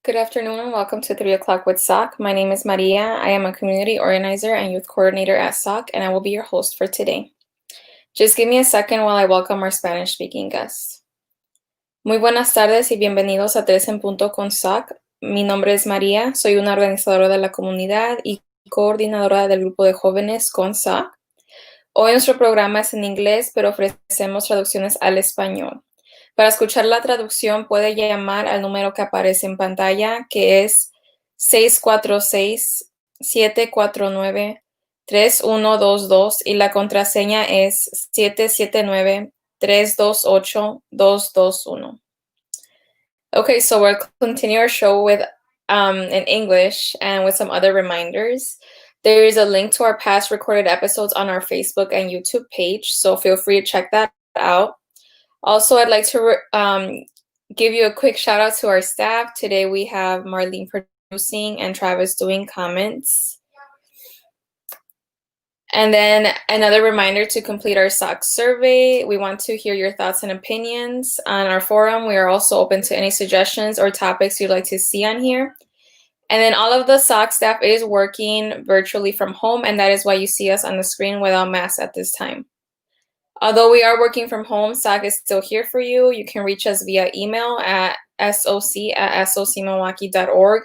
Good afternoon and welcome to 3 o'clock with SOC. My name is Maria. I am a community organizer and youth coordinator at SOC, and I will be your host for today. Just give me a second while I welcome our Spanish-speaking guests. Muy buenas tardes y bienvenidos a 3 en Punto con SOC. Mi nombre es María, soy una organizadora de la comunidad y coordinadora del grupo de jóvenes con SOC. Hoy nuestro programa es en inglés, pero ofrecemos traducciones al español. Para escuchar la traducción puede llamar al número que aparece en pantalla, que es 646-749-3122 y la contraseña es 779-328-221. Okay, so we'll continue our show with in English and with some other reminders. There is a link to our past recorded episodes on our Facebook and YouTube page, so feel free to check that out. Also, I'd like to give you a quick shout out to our staff. Today we have Marlene producing and Travis doing comments. And then another reminder to complete our SOC survey. We want to hear your thoughts and opinions on our forum. We are also open to any suggestions or topics you'd like to see on here. And then all of the SOC staff is working virtually from home, and that is why you see us on the screen without masks at this time. Although we are working from home, SOC is still here for you. You can reach us via email at soc@socmilwaukee.org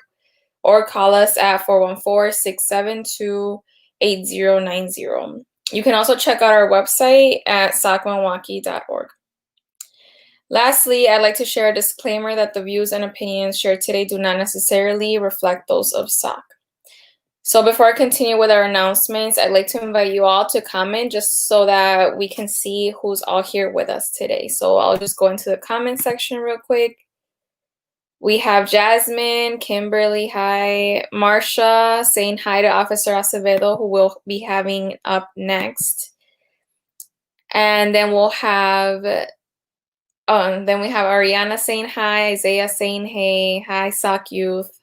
or call us at 414-672-8090. You can also check out our website at socmilwaukee.org. Lastly, I'd like to share a disclaimer that the views and opinions shared today do not necessarily reflect those of SOC. So before I continue with our announcements, I'd like to invite you all to comment just so that we can see who's all here with us today. So I'll just go into the comment section real quick. We have Jasmine, Kimberly, hi, Marsha saying hi to Officer Acevedo, who we'll be having up next. And then we have Ariana saying hi, Isaiah saying hey, hi SOC Youth.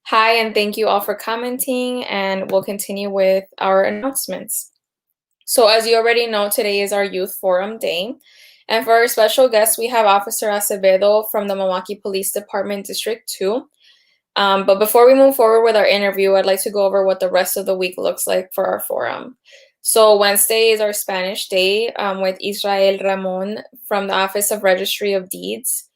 Hi, and thank you all for commenting, and we'll continue with our announcements. So as you already know, today is our Youth Forum Day. And for our special guest, we have Officer Acevedo from the Milwaukee Police Department District 2. But before we move forward with our interview, I'd like to go over what the rest of the week looks like for our forum. So Wednesday is our Spanish Day with Israel Ramon from the Office of Registry of Deeds.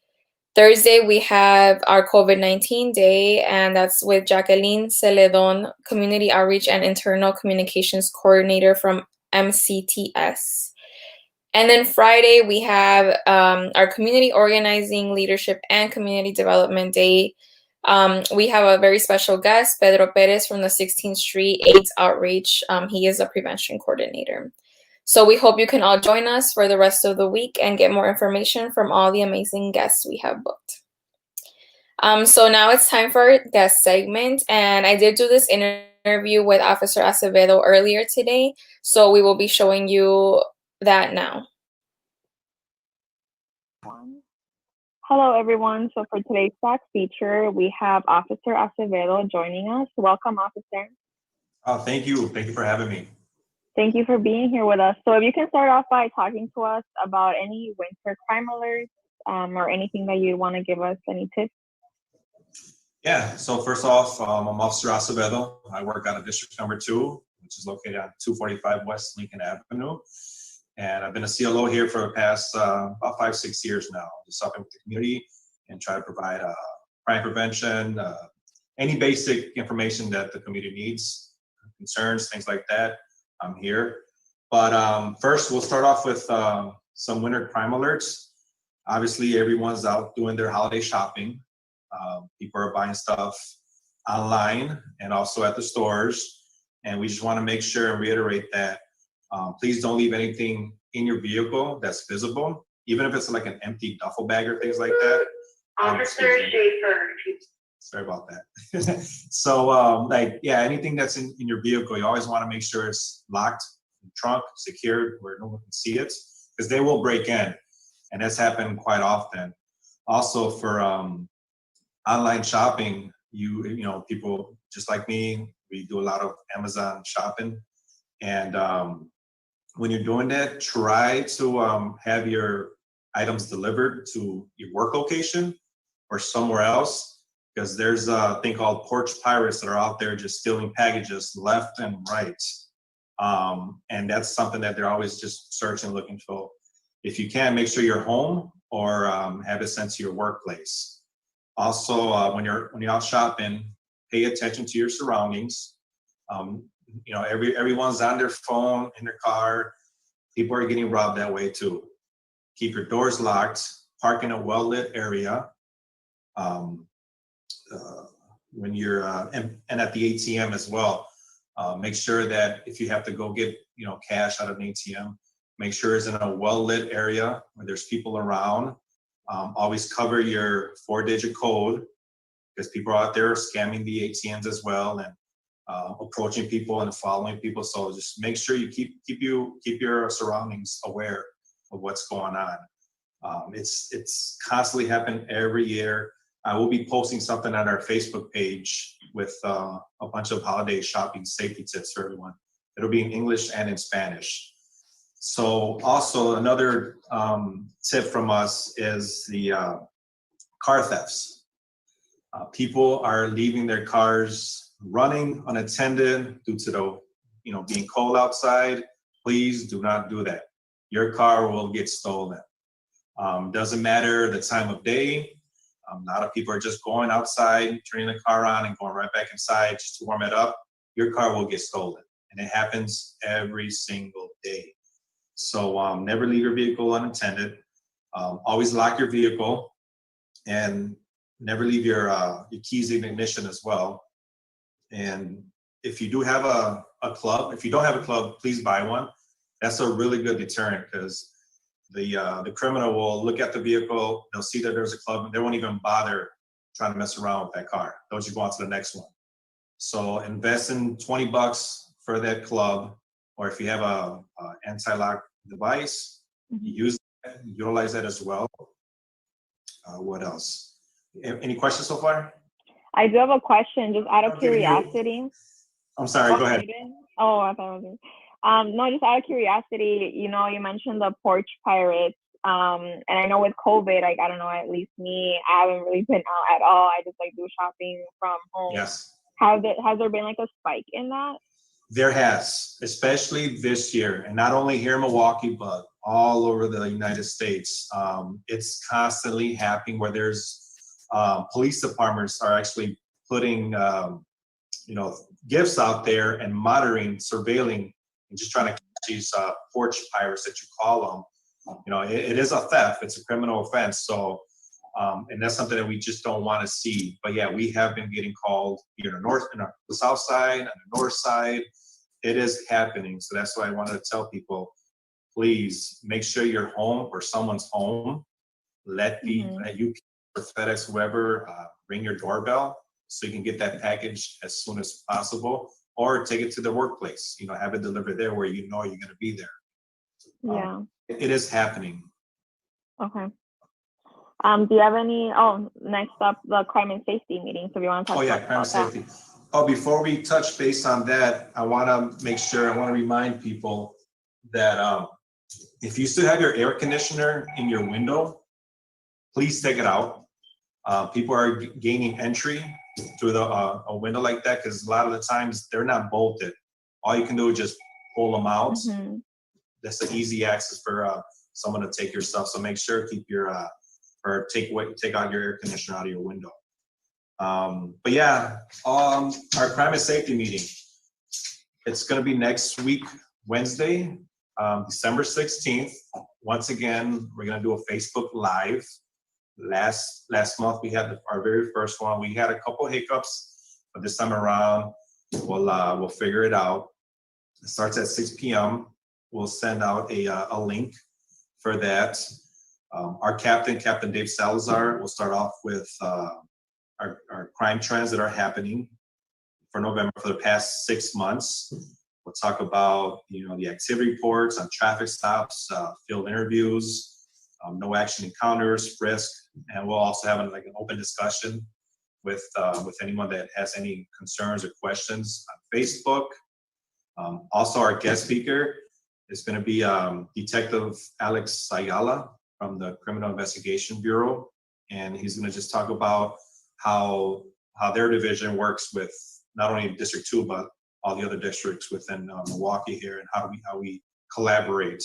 Thursday, we have our COVID-19 Day, and that's with Jacqueline Celedon, Community Outreach and Internal Communications Coordinator from MCTS. And then Friday, we have our Community Organizing, Leadership, and Community Development Day. We have a very special guest, Pedro Perez from the 16th Street AIDS Outreach. He is a prevention coordinator. So we hope you can all join us for the rest of the week and get more information from all the amazing guests we have booked. So now it's time for our guest segment, and I did do this interview with Officer Acevedo earlier today, so we will be showing you that now. Hello, everyone. So for today's SOC feature, we have Officer Acevedo joining us. Welcome, Officer. Oh, thank you. Thank you for having me. Thank you for being here with us. So if you can start off by talking to us about any winter crime alerts or anything that you want to give us, any tips? Yeah, so first off, I'm Officer Acevedo. I work out of District Number 2, which is located on 245 West Lincoln Avenue. And I've been a CLO here for the past about 5-6 years now, just helping with the community and try to provide crime prevention, any basic information that the community needs, concerns, things like that. I'm here. But first, we'll start off with some winter crime alerts. Obviously, everyone's out doing their holiday shopping. People are buying stuff online and also at the stores. And we just want to make sure and reiterate that please don't leave anything in your vehicle that's visible, even if it's like an empty duffel bag or things like that. Officer Schaefer. Sorry about that. So anything that's in your vehicle, you always want to make sure it's locked, trunk, secured, where no one can see it, because they will break in. And that's happened quite often. Also for online shopping, you know, people just like me, we do a lot of Amazon shopping. And when you're doing that, try to have your items delivered to your work location or somewhere else, because there's a thing called porch pirates that are out there just stealing packages left and right. And that's something that they're always just searching, looking for. If you can, make sure you're home or have it sent to your workplace. Also, when you're out shopping, pay attention to your surroundings. Everyone's on their phone, in their car. People are getting robbed that way too. Keep your doors locked. Park in a well-lit area. When you're and at the ATM as well, make sure that if you have to go get cash out of an ATM, make sure it's in a well-lit area where there's people around. Always cover your 4-digit code because people are out there scamming the ATMs as well and approaching people and following people. So just make sure you keep your surroundings aware of what's going on. It's constantly happening every year. I will be posting something on our Facebook page with a bunch of holiday shopping safety tips for everyone. It'll be in English and in Spanish. So also another tip from us is the car thefts. People are leaving their cars running unattended due to the being cold outside. Please do not do that. Your car will get stolen. Doesn't matter the time of day. A lot of people are just going outside, turning the car on and going right back inside just to warm it up. Your car will get stolen. And it happens every single day. So never leave your vehicle unattended. Always lock your vehicle and never leave your keys in ignition as well. And if you do have a club, if you don't have a club, please buy one. That's a really good deterrent because the criminal will look at the vehicle, they'll see that there's a club, and they won't even bother trying to mess around with that car. They'll just go on to the next one. So invest in $20 for that club, or if you have a anti-lock device, utilize that as well. What else? Any questions so far? I do have a question, just out of curiosity. I'm sorry, go ahead. Oh, I thought it was no, just out of curiosity, you mentioned the porch pirates. And I know with COVID, like, I don't know, at least me, I haven't really been out at all. I just do shopping from home. Yes. Has there been a spike in that? There has, especially this year, and not only here in Milwaukee, but all over the United States. It's constantly happening where there's police departments are actually putting, gifts out there and monitoring, surveilling, and just trying to catch these porch pirates that you call them. It is a theft. It's a criminal offense. So, and that's something that we just don't want to see. But yeah, we have been getting called here in the south side and the north side. It is happening. So that's why I wanted to tell people, please make sure you're home or someone's home. Let UPS or FedEx, whoever, ring your doorbell so you can get that package as soon as possible, or take it to the workplace. Have it delivered there where you're going to be there. Yeah. It is happening. Okay. Do you have any? Oh, next up, the crime and safety meeting. So we want to talk about crime and safety. Before we touch base on that, I want to remind people that if you still have your air conditioner in your window, please take it out. People are gaining entry through a window like that because a lot of the times they're not bolted. All you can do is just pull them out. That's an easy access for someone to take your stuff. So make sure keep your take out your air conditioner out of your window. But yeah, our crime and safety meeting. It's going to be next week, Wednesday, December 16th. Once again, we're going to do a Facebook Live. Last month we had our very first one. We had a couple hiccups, but this time around we'll figure it out. It starts at 6 p.m. We'll send out a link for that. Our Captain Dave Salazar, will start off with our crime trends that are happening for November for the past 6 months. We'll talk about the activity reports on traffic stops, field interviews, no action encounters, frisk, and we'll also have an open discussion with anyone that has any concerns or questions on Facebook. Also, our guest speaker is going to be Detective Alex Ayala from the Criminal Investigation Bureau, and he's going to just talk about how their division works with not only District 2, but all the other districts within Milwaukee here, and how we collaborate.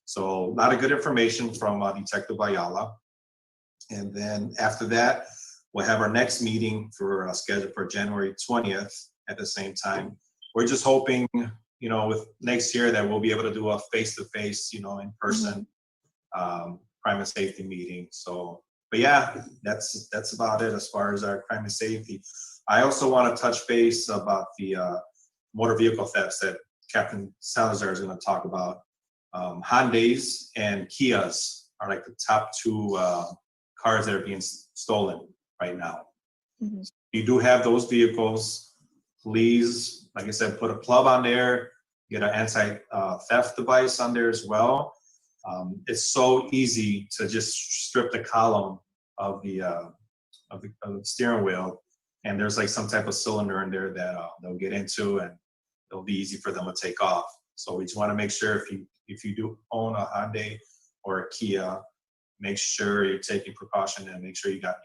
So a lot of good information from Detective Ayala. And then after that, we'll have our next meeting scheduled for January 20th at the same time. We're just hoping, with next year that we'll be able to do a face-to-face, in-person crime and safety meeting. So, but yeah, that's about it as far as our crime and safety. I also want to touch base about the motor vehicle thefts that Captain Salazar is going to talk about. Hyundais and Kias are like the top two cars that are being stolen right now. Mm-hmm. You do have those vehicles, please, like I said, put a plug on there, get an anti-theft device on there as well. It's so easy to just strip the column of the steering wheel, and there's like some type of cylinder in there that they'll get into, and it'll be easy for them to take off. So we just want to make sure if you do own a Hyundai or a Kia, make sure you're taking precaution and make sure you got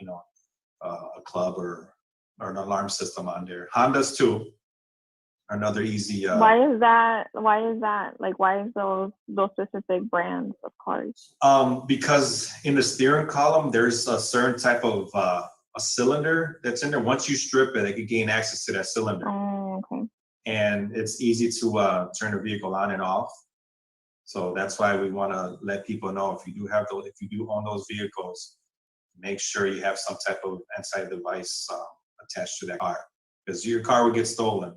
a club or an alarm system on there. Hondas too are another easy. Why is that? Like, why is those specific brands of cars? Because in the steering column, there's a certain type of a cylinder that's in there. Once you strip it, they can gain access to that cylinder. Oh, okay. And it's easy to turn the vehicle on and off. So that's why we want to let people know if you do own those vehicles, make sure you have some type of anti-device attached to that car, because your car will get stolen.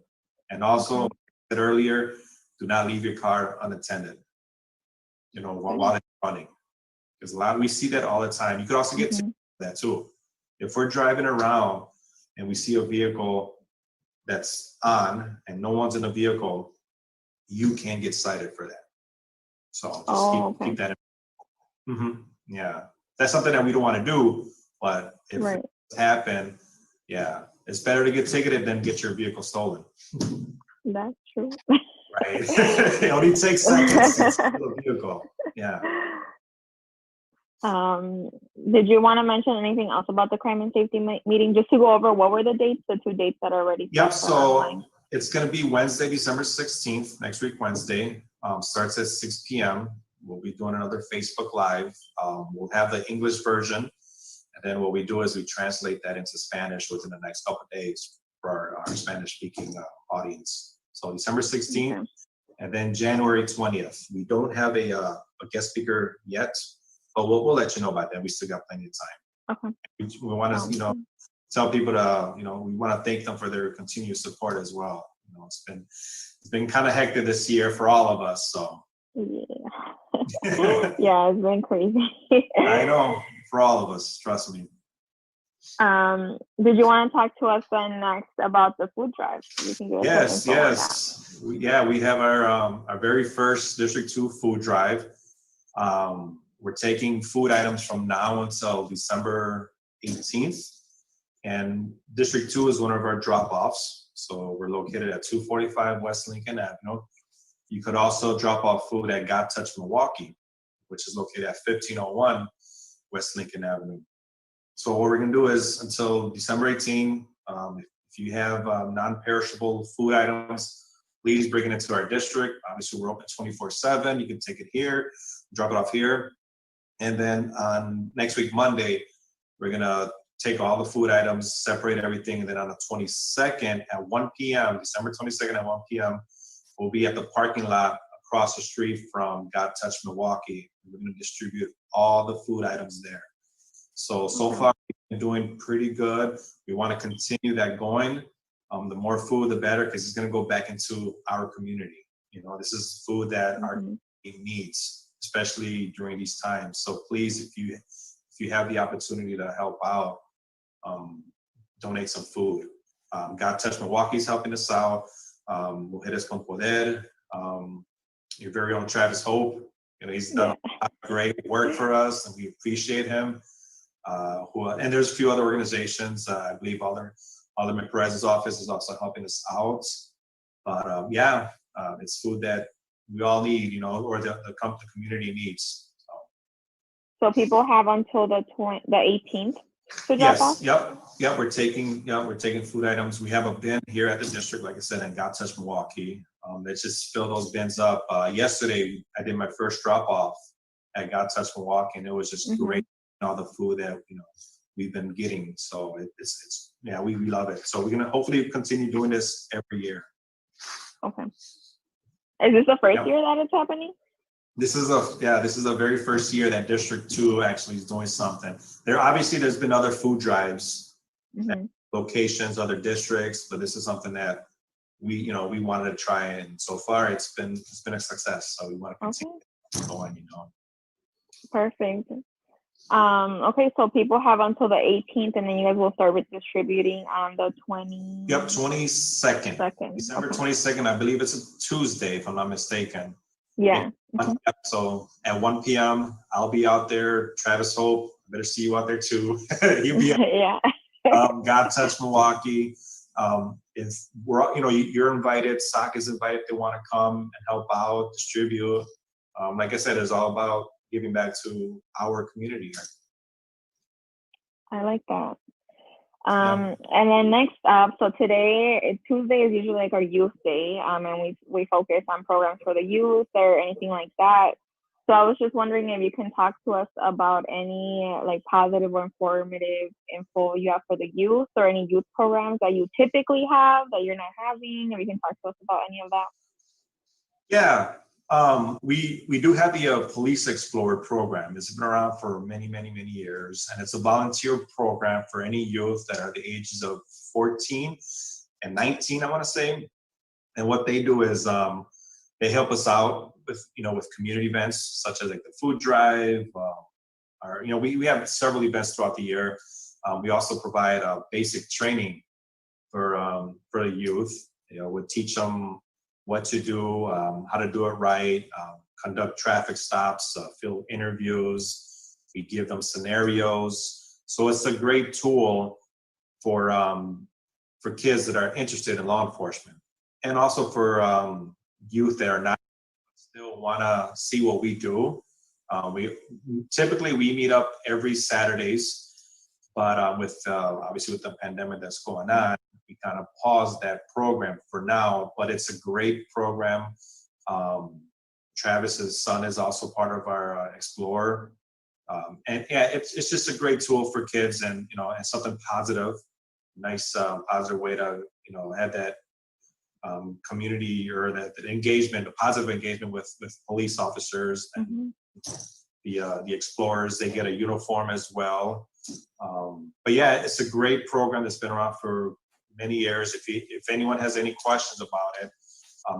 And also, like I said earlier, do not leave your car unattended, while it's running. Because we see that all the time. You could also get tickets for that too. If we're driving around and we see a vehicle that's on and no one's in the vehicle, you can get cited for that. So just keep that in. Yeah, that's something that we don't want to do, but if it happen, yeah, it's better to get ticketed than get your vehicle stolen. That's true. Right. It only takes seconds to steal a vehicle. Yeah. Did you want to mention anything else about the crime and safety meeting? Just to go over, what were the dates? The 2 dates that are already set. Yep. So it's going to be Wednesday, December 16th, next week Wednesday. Starts at 6 p.m. We'll be doing another Facebook Live. We'll have the English version, and then what we do is we translate that into Spanish within the next couple of days for our Spanish-speaking audience. So December 16th, and then January 20th. We don't have a guest speaker yet, but we'll let you know about that. We still got plenty of time. Okay. We want to, tell people to, we want to thank them for their continued support as well. It's been kind of hectic this year for all of us. So. Yeah. Yeah, it's been crazy. I know, for all of us, trust me. Did you want to talk to us then next about the food drive? Yes. Yeah, we have our very first District 2 food drive. We're taking food items from now until December 18th. And District 2 is one of our drop-offs. So we're located at 245 West Lincoln Avenue. You could also drop off food at God Touch Milwaukee, which is located at 1501 West Lincoln Avenue. So what we're going to do is until December 18th, if you have non-perishable food items, please bring it into our district. Obviously, we're open 24/7. You can take it here, drop it off here. And then on next week, Monday, we're going to take all the food items, separate everything, and then on the 22nd at 1 p.m., December 22nd at 1 p.m., we'll be at the parking lot across the street from God Touch Milwaukee. We're going to distribute all the food items there. So far, we've been doing pretty good. We want to continue that going. The more food, the better, because it's going to go back into our community. This is food that our community needs, especially during these times. So please, if you have the opportunity to help out, donate some food. God Touch Milwaukee is helping us out. Mujeres con Poder, your very own Travis Hope. He's done a lot of great work for us, and we appreciate him. And there's a few other organizations. I believe Alderman Perez's office is also helping us out. But it's food that we all need, or the community needs. So people have until the 18th to drop off? Yes, yep. We're taking food items. We have a bin here at the district, like I said, in God Touch Milwaukee. Let's just fill those bins up. Yesterday, I did my first drop off at God Touch Milwaukee, and it was just great. All the food that we've been getting. So it's yeah, we love it. So we're gonna hopefully continue doing this every year. Okay. Is this the first Yep. year that it's happening? This is the very first year that District 2 actually is doing something. There's been other food drives at locations, other districts, but this is something that we wanted to try, and so far it's been a success. So we want to continue going, Perfect. Okay, so people have until the 18th, and then you guys will start with distributing on the 20. Yep, 22nd. December 22nd, I believe it's a Tuesday, if I'm not mistaken. Yeah. So at 1 p.m., I'll be out there. Travis Hope, I better see you out there too. You'll be Yeah. God Touch Milwaukee. If you're invited, SOC is invited if they want to come and help out, distribute. Like I said, it's all about giving back to our community. I like that. And then next up, so Tuesday is usually like our youth day, and we focus on programs for the youth or anything like that. So I was just wondering if you can talk to us about any like positive or informative info you have for the youth, or any youth programs that you typically have that you're not having, or you can talk to us about any of that. Yeah. We do have the Police Explorer program. It's been around for many, many, many years, and it's a volunteer program for any youth that are the ages of 14 and 19, I want to say. And what they do is they help us out with community events such as like the food drive. We have several events throughout the year. We also provide basic training for the youth. We teach them what to do, how to do it right, conduct traffic stops, fill interviews. We give them scenarios. So it's a great tool for kids that are interested in law enforcement, and also for youth that are not still want to see what we do. We meet up every Saturdays, but obviously with the pandemic that's going on, we kind of paused that program for now, but it's a great program. Travis's son is also part of our Explorer. And yeah, it's just a great tool for kids, and something positive, nice positive way to have that community or that engagement, a positive engagement with police officers and the Explorers. They get a uniform as well. But yeah, it's a great program that's been around for many years. If anyone has any questions about it,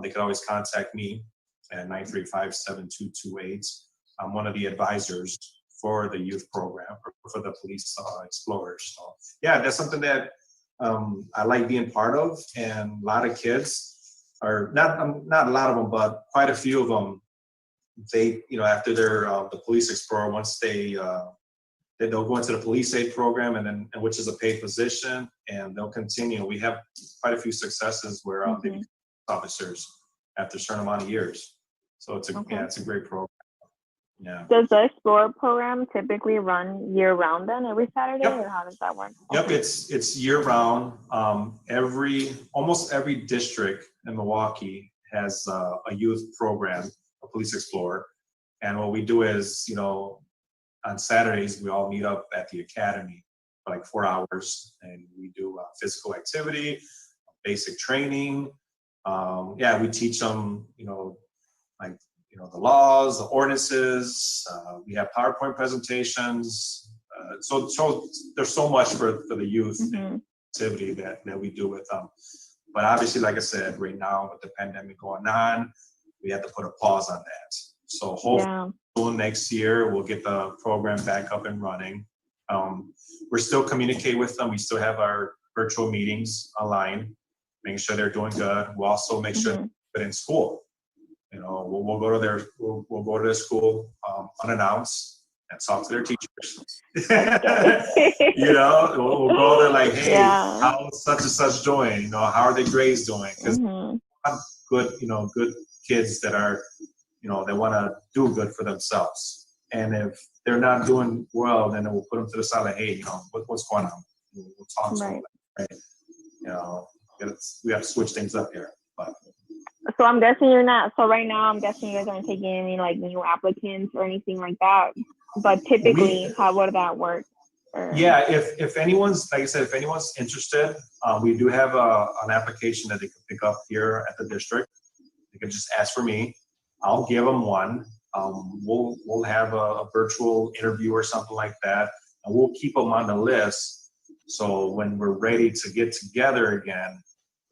they can always contact me at 935-7228. I'm one of the advisors for the youth program, or for the Police Explorers. So yeah, that's something that I like being part of, and a lot of kids, or not a lot of them, but quite a few of them, they after their the Police Explorer, once they'll go into the police aid program, and which is a paid position, and they'll continue. We have quite a few successes where they become officers after a certain amount of years. So it's a great program. Yeah. Does the Explorer program typically run year round then, every Saturday, or how does that work? Yep, it's year round. Almost every district in Milwaukee has a youth program, a Police Explorer, and what we do is on Saturdays, we all meet up at the academy for like 4 hours, and we do physical activity, basic training. We teach them, the laws, the ordinances. We have PowerPoint presentations. So there's so much for the youth activity that we do with them. But obviously, like I said, right now with the pandemic going on, we had to put a pause on that. So hopefully next year we'll get the program back up and running. We're still communicating with them. We still have our virtual meetings online, making sure they're doing good. We'll also make sure they're in school. We'll go to their school unannounced and talk to their teachers. We'll go there like, hey, how's such and such doing? How are their grades doing? Because good kids that are, they want to do good for themselves. And if they're not doing well, then we'll put them to the side, like, hey, what's going on? We'll talk to them, right? We have to switch things up here. But so I'm guessing you're not. So right now, I'm guessing you guys aren't taking any like new applicants or anything like that. But typically, how would that work? Yeah, if anyone's, like I said, if anyone's interested, we do have an application that they can pick up here at the district. They can just ask for me. I'll give them one. We'll have a virtual interview or something like that, and we'll keep them on the list. So when we're ready to get together again,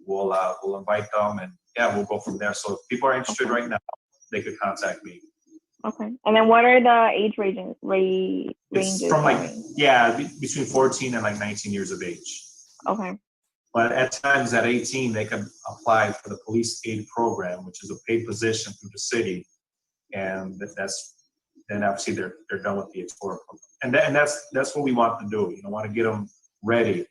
we'll invite them, and we'll go from there. So if people are interested right now, they could contact me. Okay. And then what are the age ranges? It's from between 14 and 19 years of age. Okay. But at times at 18, they can apply for the police aid program, which is a paid position through the city. And then obviously they're done with the Explorer program. And that's what we want to do. Want to get them ready.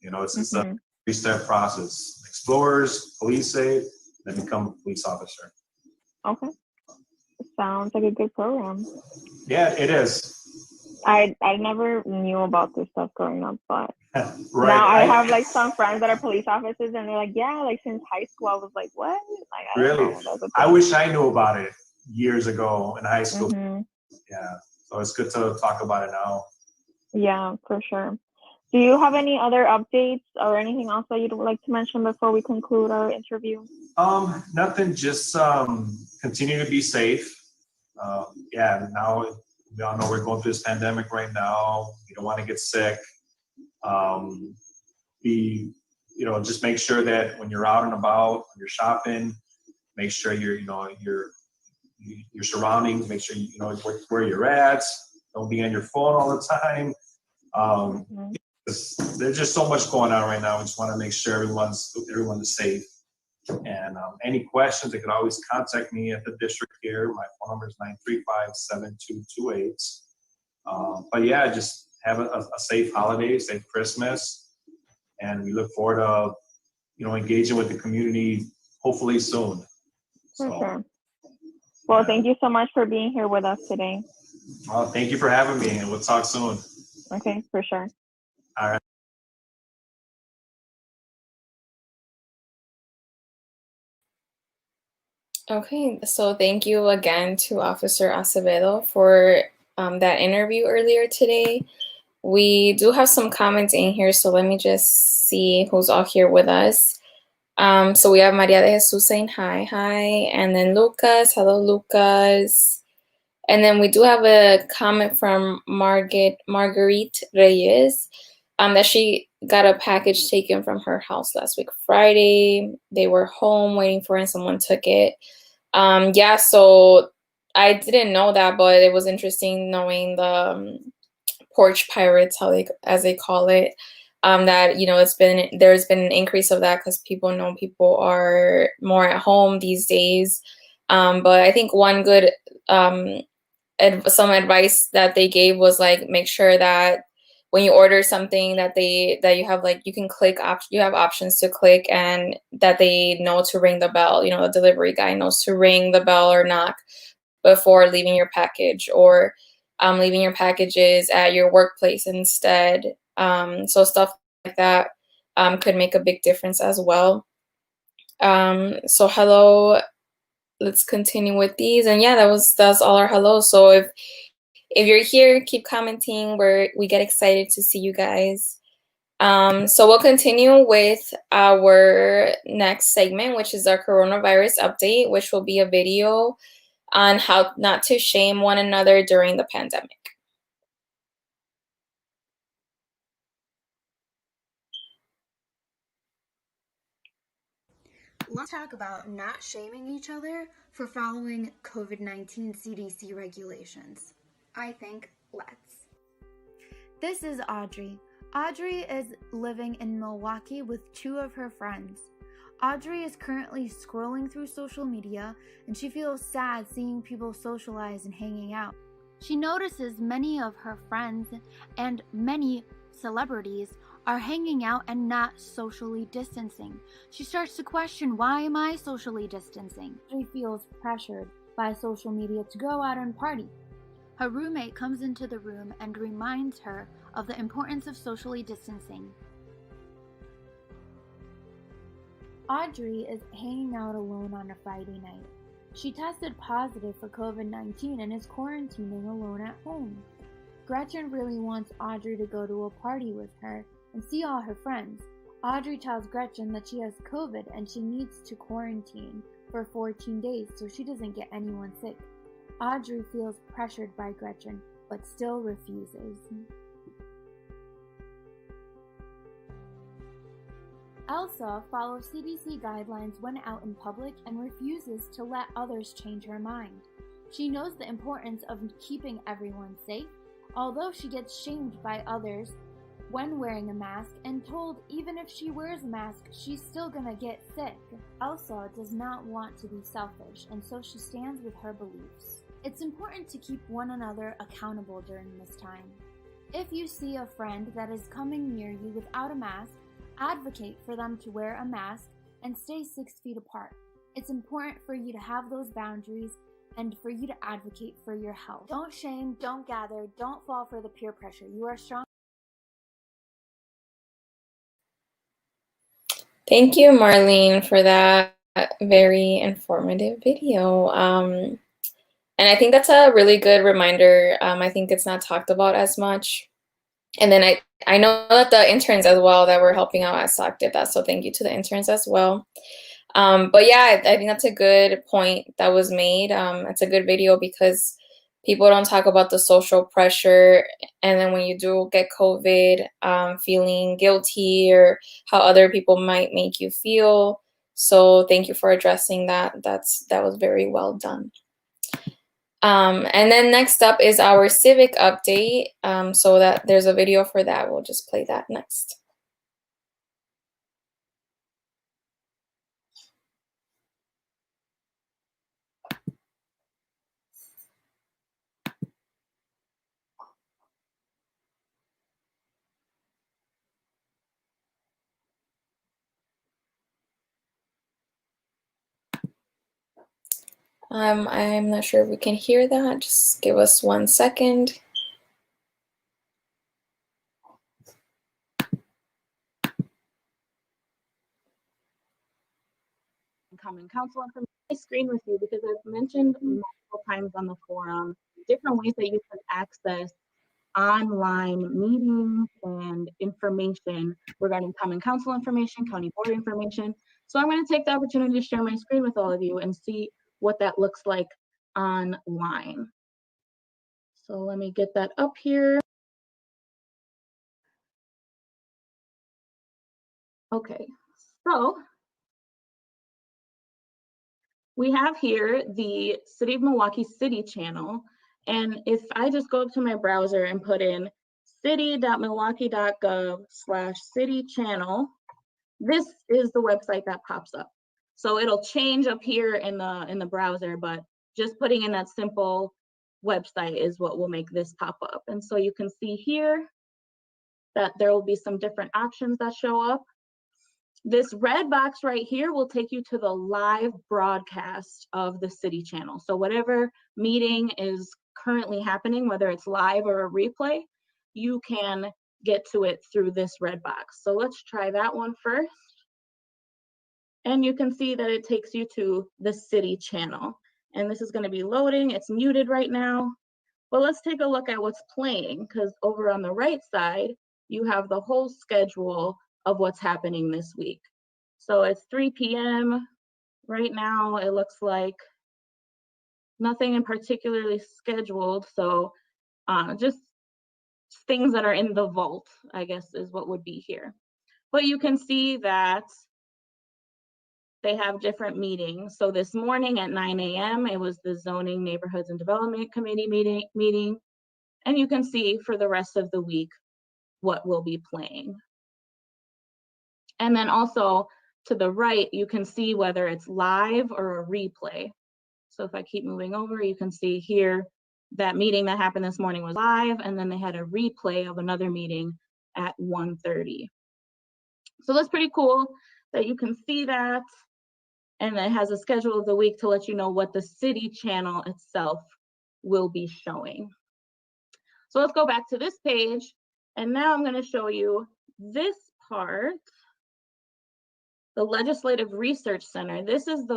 It's a three-step process. Explorers, police aid, then become a police officer. Okay. Sounds like a good program. Yeah, it is. I never knew about this stuff growing up, but right. Now I have like some friends that are police officers, and they're like, yeah, like since high school. I was like, what? Like, really? I wish I knew about it years ago in high school. Yeah, so it's good to talk about it now. Yeah, for sure. Do you have any other updates or anything else that you'd like to mention before we conclude our interview? Nothing. Just continue to be safe. Now we all know we're going through this pandemic right now. You don't want to get sick. Just make sure that when you're out and about, when you're shopping, make sure your surroundings, make sure you know where you're at. Don't be on your phone all the time. There's just so much going on right now. We just want to make sure everyone is safe. And any questions, they can always contact me at the district here. My phone number is 935-7228. But yeah, just have a safe holiday, safe Christmas, and we look forward to engaging with the community hopefully soon. For sure. Well, thank you so much for being here with us today. Well, thank you for having me, and we'll talk soon. Okay, for sure. All right. Okay, so thank you again to Officer Acevedo for that interview earlier today. We do have some comments in here, so let me just see who's all here with us. So we have Maria de Jesus saying hi, and then Lucas, hello Lucas. And then we do have a comment from Marguerite Reyes, that she got a package taken from her house last week, Friday. They were home waiting for it, and someone took it. So I didn't know that, but it was interesting knowing the porch pirates, as they call it. That there's been an increase of that because people are more at home these days. But I think one good some advice that they gave was like make sure that when you order something that you have you can click you have options to click, and that they know to ring the bell. The delivery guy knows to ring the bell or knock before leaving your package, or leaving your packages at your workplace instead. So stuff like that could make a big difference as well. So hello, let's continue with these. And yeah, that's all our hellos. So if you're here, keep commenting. We get excited to see you guys. So we'll continue with our next segment, which is our coronavirus update, which will be a video on how not to shame one another during the pandemic. Let's talk about not shaming each other for following COVID-19 CDC regulations. I think let's. This is Audrey. Audrey is living in Milwaukee with two of her friends. Audrey is currently scrolling through social media, and she feels sad seeing people socialize and hanging out. She notices many of her friends and many celebrities are hanging out and not socially distancing. She starts to question, why am I socially distancing? She feels pressured by social media to go out and party. Her roommate comes into the room and reminds her of the importance of socially distancing. Audrey is hanging out alone on a Friday night. She tested positive for COVID-19 and is quarantining alone at home. Gretchen really wants Audrey to go to a party with her and see all her friends. Audrey tells Gretchen that she has COVID and she needs to quarantine for 14 days so she doesn't get anyone sick. Audrey feels pressured by Gretchen, but still refuses. Elsa follows CDC guidelines when out in public and refuses to let others change her mind. She knows the importance of keeping everyone safe, although she gets shamed by others when wearing a mask and told even if she wears a mask, she's still gonna get sick. Elsa does not want to be selfish, and so she stands with her beliefs. It's important to keep one another accountable during this time. If you see a friend that is coming near you without a mask, advocate for them to wear a mask and stay 6 feet apart. It's important for you to have those boundaries and for you to advocate for your health. Don't shame, don't gather, don't fall for the peer pressure. You are strong. Thank you, Marlene, for that very informative video. And I think that's a really good reminder. I think it's not talked about as much. And then I know that the interns as well that were helping out at SOC did that. So thank you to the interns as well. But yeah, I think that's a good point that was made. It's a good video because people don't talk about the social pressure. And then when you do get COVID, feeling guilty or how other people might make you feel. So thank you for addressing that. That was very well done. And then next up is our civic update. So that there's a video for that. We'll just play that next. I'm not sure if we can hear that. Just give us 1 second. Common Council information. I screen with you because I've mentioned multiple times on the forum different ways that you can access online meetings and information regarding Common Council information, county board information. So I'm going to take the opportunity to share my screen with all of you and see what that looks like online. So let me get that up here. Okay, so we have here the City of Milwaukee City channel. And if I just go up to my browser and put in city.milwaukee.gov/city channel, this is the website that pops up. So it'll change up here in the browser, but just putting in that simple website is what will make this pop up. And so you can see here that there will be some different options that show up. This red box right here will take you to the live broadcast of the city channel. So whatever meeting is currently happening, whether it's live or a replay, you can get to it through this red box. So let's try that one first. And you can see that it takes you to the city channel. And this is going to be loading. It's muted right now. But let's take a look at what's playing, because over on the right side, you have the whole schedule of what's happening this week. So it's 3 p.m. right now. It looks like nothing in particularly scheduled. So just things that are in the vault, I guess, is what would be here. But you can see that they have different meetings. So this morning at 9 a.m., it was the Zoning, Neighborhoods, and Development Committee meeting. And you can see for the rest of the week what will be playing. And then also to the right, you can see whether it's live or a replay. So if I keep moving over, you can see here that meeting that happened this morning was live, and then they had a replay of another meeting at 1:30. So that's pretty cool that you can see that. And it has a schedule of the week to let you know what the city channel itself will be showing. So let's go back to this page. And now I'm going to show you this part, the Legislative Research Center. This is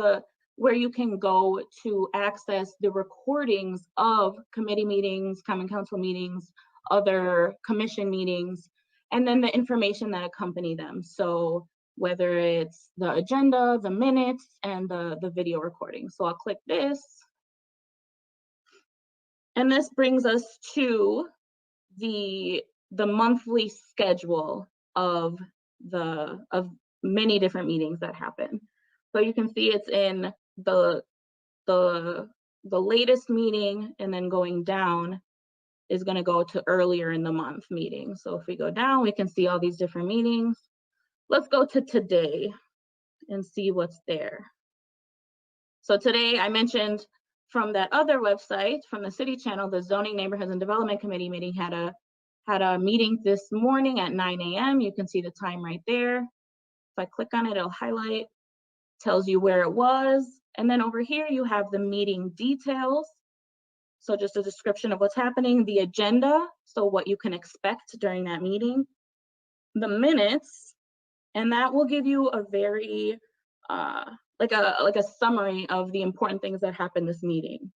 where you can go to access the recordings of committee meetings, Common Council meetings, other commission meetings, and then the information that accompany them. So whether it's the agenda, the minutes, and the video recording. So I'll click this. And this brings us to the monthly schedule of many different meetings that happen. So you can see it's in the latest meeting, and then going down is going to go to earlier in the month meetings. So if we go down, we can see all these different meetings. Let's go to today and see what's there. So today I mentioned from that other website, from the city channel, the Zoning, Neighborhoods, and Development Committee meeting had a meeting this morning at 9 a.m. You can see the time right there. If I click on it, it'll highlight, tells you where it was. And then over here, you have the meeting details. So just a description of what's happening, the agenda, so what you can expect during that meeting, the minutes, and that will give you a very, like a summary of the important things that happened this meeting,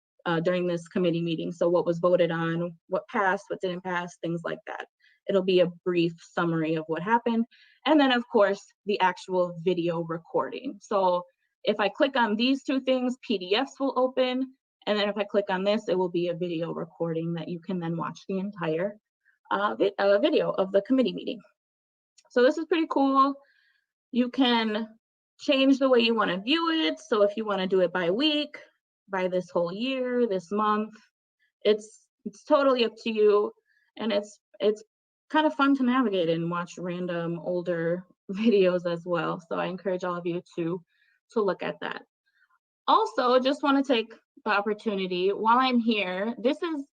during this committee meeting. So what was voted on, what passed, what didn't pass, things like that. It'll be a brief summary of what happened. And then of course, the actual video recording. So if I click on these two things, PDFs will open. And then if I click on this, it will be a video recording that you can then watch the entire video of the committee meeting. So this is pretty cool. You can change the way you want to view it. So if you want to do it by week, by this whole year, this month, it's totally up to you. And it's kind of fun to navigate and watch random older videos as well. So I encourage all of you to look at that. Also, just want to take the opportunity while I'm here. This is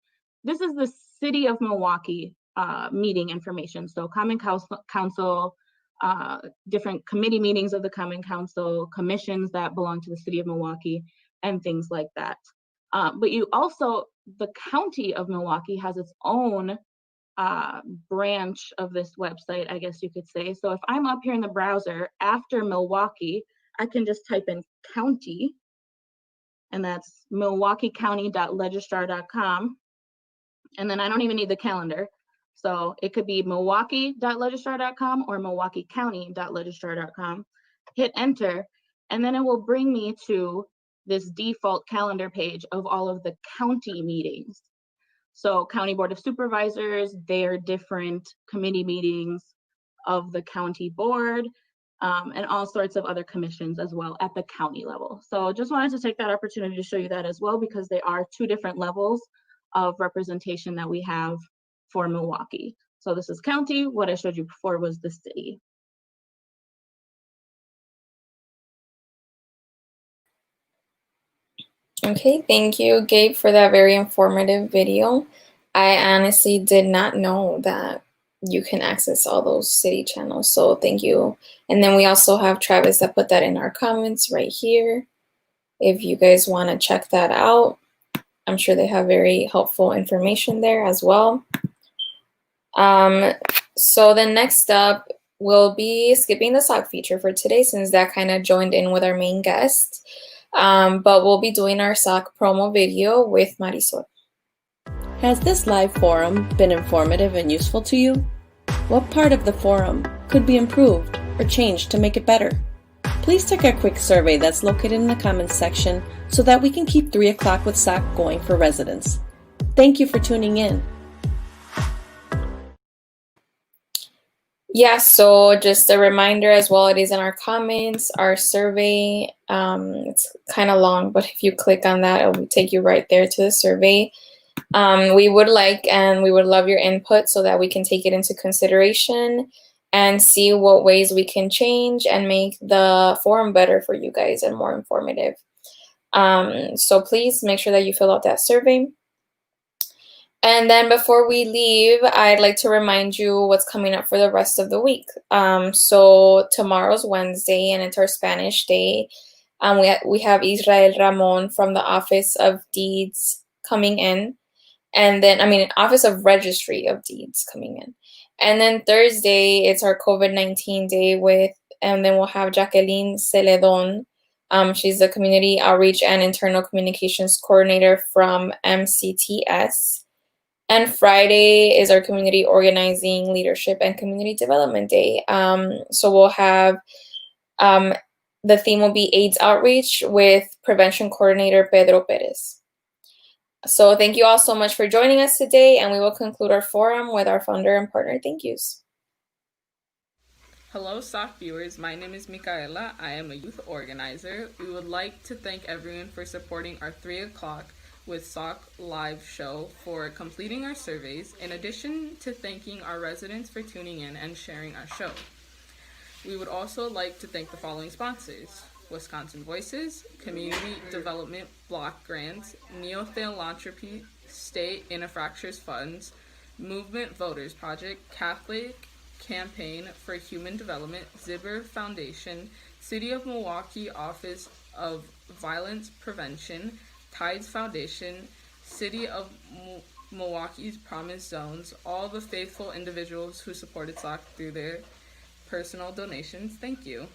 the City of Milwaukee meeting information. So Common Council, different committee meetings of the Common Council, commissions that belong to the City of Milwaukee, and things like that. But you also, the County of Milwaukee has its own branch of this website, I guess you could say. So if I'm up here in the browser after Milwaukee, I can just type in county, and that's milwaukeecounty.legistrar.com. And then I don't even need the calendar. So it could be milwaukee.legistrar.com or milwaukeecounty.legistrar.com. Hit enter, and then it will bring me to this default calendar page of all of the county meetings. So County Board of Supervisors, their different committee meetings of the county board, and all sorts of other commissions as well at the county level. So just wanted to take that opportunity to show you that as well, because they are two different levels of representation that we have for Milwaukee. So this is county. What I showed you before was the city. Okay, thank you, Gabe, for that very informative video. I honestly did not know that you can access all those city channels, so thank you. And then we also have Travis that put that in our comments right here. If you guys want to check that out, I'm sure they have very helpful information there as well. So the next up will be skipping the SOC feature for today, since that kind of joined in with our main guest. But we'll be doing our SOC promo video with Marisol. Has this live forum been informative and useful to you? What part of the forum could be improved or changed to make it better? Please take a quick survey that's located in the comments section so that we can keep 3 o'clock with SOC going for residents. Thank you for tuning in. Yeah, so just a reminder as well, it is in our comments, our survey. It's kind of long, but if you click on that, it will take you right there to the survey. We would like and we would love your input so that we can take it into consideration and see what ways we can change and make the forum better for you guys and more informative. So please make sure that you fill out that survey. And then before we leave, I'd like to remind you what's coming up for the rest of the week. So tomorrow's Wednesday, and it's our Spanish Day. We have Israel Ramon from the Office of Deeds coming in. And then, Office of Registry of Deeds coming in. And then Thursday, it's our COVID-19 day and then we'll have Jacqueline Celedon. She's the Community Outreach and Internal Communications Coordinator from MCTS. And Friday is our Community Organizing, Leadership, and Community Development Day. So we'll have, the theme will be AIDS Outreach with Prevention Coordinator Pedro Perez. So thank you all so much for joining us today, and we will conclude our forum with our founder and partner thank yous. Hello, SOC viewers. My name is Micaela. I am a youth organizer. We would like to thank everyone for supporting our 3 o'clock with SOC live show for completing our surveys, in addition to thanking our residents for tuning in and sharing our show. We would also like to thank the following sponsors: Wisconsin Voices, Community Development Block Grants, Neo-Philanthropy State Infrastructures Funds, Movement Voters Project, Catholic Campaign for Human Development, Zibber Foundation, City of Milwaukee Office of Violence Prevention, Tides Foundation, City of Milwaukee's Promise Zones, all the faithful individuals who supported SOC through their personal donations. Thank you.